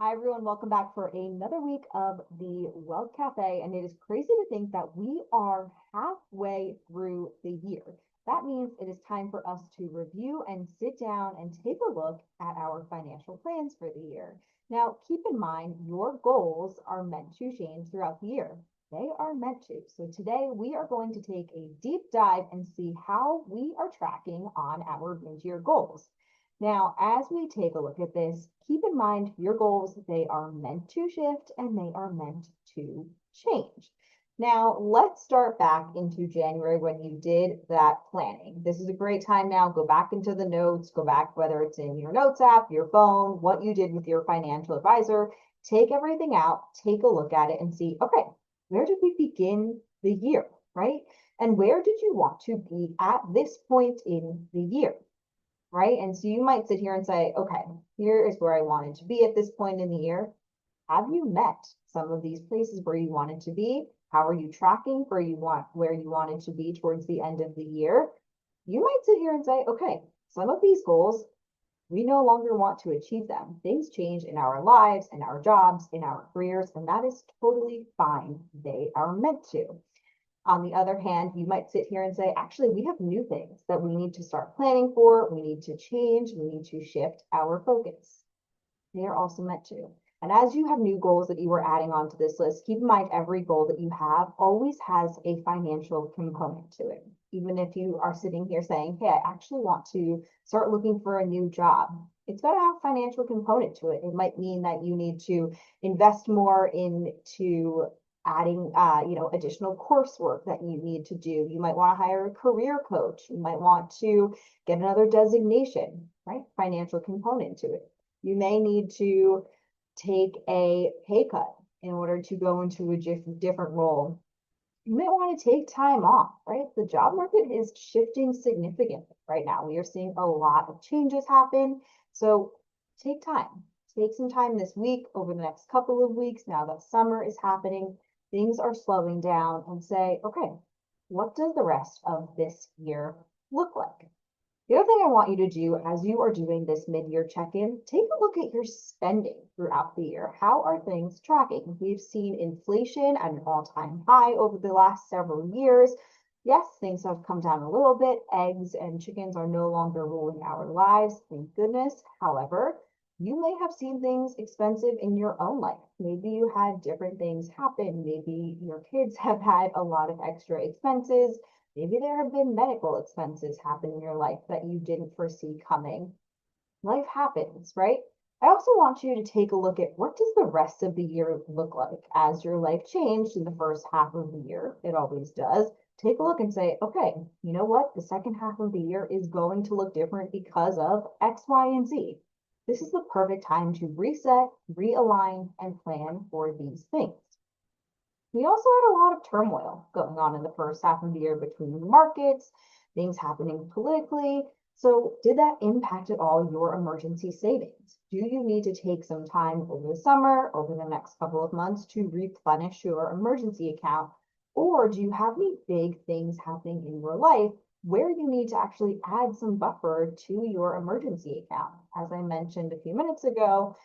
Hi, everyone. Welcome back for another week of the Wealth Cafe. And it is crazy to think that we are halfway through the year. That means it is time for us to review and sit down and take a look at our financial plans for the year. Now, keep in mind, your goals are meant to change throughout the year. They are meant to. So today we are going to take a deep dive and see how we are tracking on our mid-year goals. Now, as we take a look at this, keep in mind your goals, they are meant to shift and they are meant to change. Now, let's start back into January when you did that planning. This is a great time now. Go back into the notes, go back, whether it's in your notes app, your phone, what you did with your financial advisor. Take everything out, take a look at it and see, okay, where did we begin the year, right? And where did you want to be at this point in the year? Right? And so you might sit here and say, okay, here is where I wanted to be at this point in the year. Have you met some of these places where you wanted to be? How are you tracking where you wanted to be towards the end of the year? You might sit here and say, okay, some of these goals, we no longer want to achieve them. Things change in our lives, in our jobs, in our careers, and that is totally fine. They are meant to. On the other hand, you might sit here and say, actually, we have new things that we need to start planning for. We need to change. We need to shift our focus. They are also meant to. And as you have new goals that you are adding onto this list, keep in mind every goal that you have always has a financial component to it. Even if you are sitting here saying, hey, I actually want to start looking for a new job, it's got to have a financial component to it. It might mean that you need to invest more into adding additional coursework that you need to do. You might want to hire a career coach. You might want to get another designation, right? Financial component to it. You may need to take a pay cut in order to go into a different role. You may want to take time off, right? The job market is shifting significantly right now. We are seeing a lot of changes happen. So take time. Take some time this week, over the next couple of weeks, now that summer is happening, things are slowing down, and say, okay, what does the rest of this year look like? The other thing I want you to do as you are doing this mid-year check-in, take a look at your spending throughout the year. How are things tracking? We've seen inflation at an all-time high over the last several years. Yes, things have come down a little bit. Eggs and chickens are no longer ruling our lives, thank goodness. However, you may have seen things expensive in your own life. Maybe you had different things happen. Maybe your kids have had a lot of extra expenses. Maybe there have been medical expenses happen in your life that you didn't foresee coming. Life happens, right? I also want you to take a look at what does the rest of the year look like as your life changed in the first half of the year. It always does. Take a look and say, okay, you know what? The second half of the year is going to look different because of X, Y, and Z. This is the perfect time to reset, realign, and plan for these things. We also had a lot of turmoil going on in the first half of the year between the markets, things happening politically. So did that impact at all your emergency savings? Do you need to take some time over the summer, over the next couple of months to replenish your emergency account? Or do you have any big things happening in your life where you need to actually add some buffer to your emergency account? As I mentioned a few minutes ago,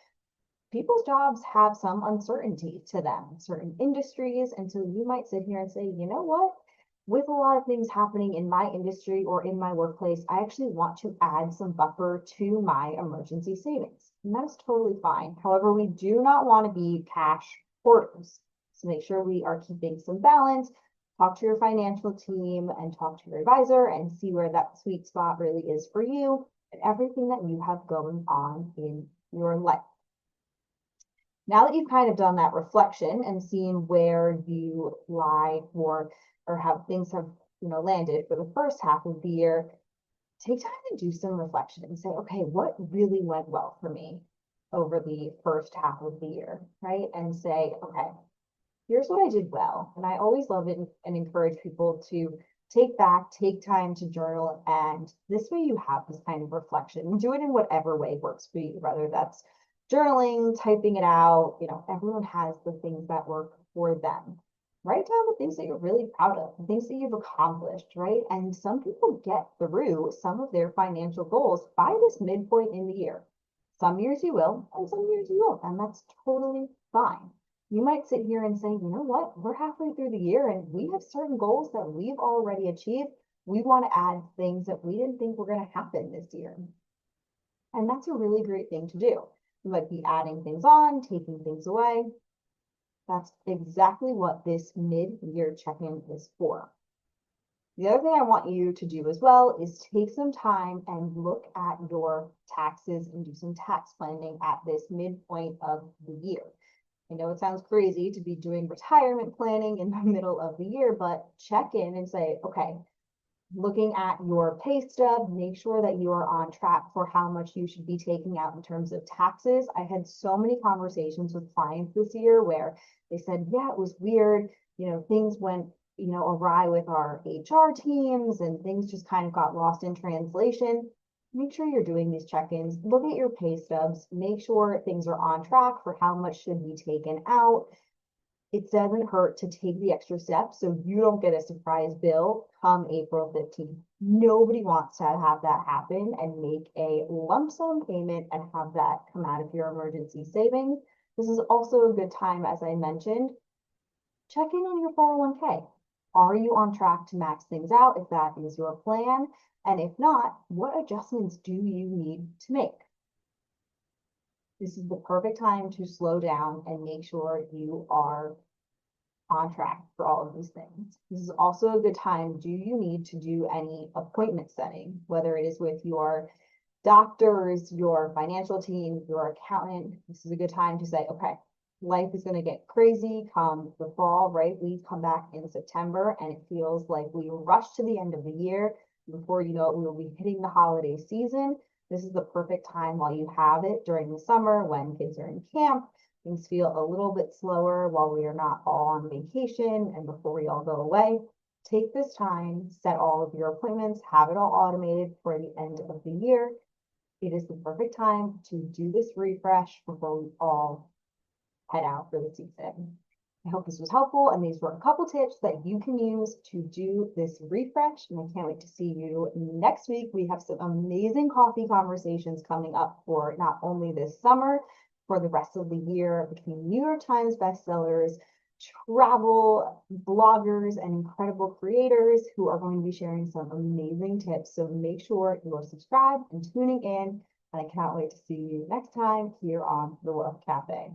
people's jobs have some uncertainty to them, certain industries. And so you might sit here and say, you know what? With a lot of things happening in my industry or in my workplace, I actually want to add some buffer to my emergency savings. And that is totally fine. However, we do not want to be cash hoarders. So make sure we are keeping some balance. Talk to your financial team and talk to your advisor and see where that sweet spot really is for you and everything that you have going on in your life. Now that you've kind of done that reflection and seen where you lie or how things have landed for the first half of the year, take time to do some reflection and say, okay, what really went well for me over the first half of the year, right? And say, okay, here's what I did well. And I always love it and encourage people to take time to journal. And this way you have this kind of reflection and do it in whatever way works for you, whether that's journaling, typing it out. Everyone has the things that work for them. Write down the things that you're really proud of, the things that you've accomplished, right? And some people get through some of their financial goals by this midpoint in the year. Some years you will, and some years you won't, and that's totally fine. You might sit here and say, you know what, we're halfway through the year and we have certain goals that we've already achieved. We want to add things that we didn't think were going to happen this year. And that's a really great thing to do. You might be adding things on, taking things away. That's exactly what this mid-year check-in is for. The other thing I want you to do as well is take some time and look at your taxes and do some tax planning at this midpoint of the year. I know it sounds crazy to be doing retirement planning in the middle of the year, but check in and say, okay, looking at your pay stub, make sure that you are on track for how much you should be taking out in terms of taxes. I had so many conversations with clients this year where they said, yeah, it was weird. Things went, awry with our HR teams and things just kind of got lost in translation. Make sure you're doing these check-ins. Look at your pay stubs. Make sure things are on track for how much should be taken out. It doesn't hurt to take the extra step so you don't get a surprise bill come April 15th. Nobody wants to have that happen and make a lump sum payment and have that come out of your emergency savings. This is also a good time, as I mentioned, check in on your 401k. Are you on track to max things out if that is your plan? And if not, what adjustments do you need to make? This is the perfect time to slow down and make sure you are on track for all of these things. This is also a good time. Do you need to do any appointment setting, whether it is with your doctors, your financial team, your accountant? This is a good time to say, okay, life is going to get crazy come the fall, right? We come back in September and it feels like we rush to the end of the year. Before you know it, we will be hitting the holiday season. This is the perfect time while you have it during the summer when kids are in camp. Things feel a little bit slower while we are not all on vacation and before we all go away. Take this time, set all of your appointments, have it all automated for the end of the year. It is the perfect time to do this refresh before we all head out for the season. I hope this was helpful, and these were a couple tips that you can use to do this refresh, and I can't wait to see you next week. We have some amazing coffee conversations coming up for not only this summer, for the rest of the year, between New York Times bestsellers, travel bloggers, and incredible creators who are going to be sharing some amazing tips. So make sure you are subscribed and tuning in, and I cannot wait to see you next time here on the Wealth Cafe.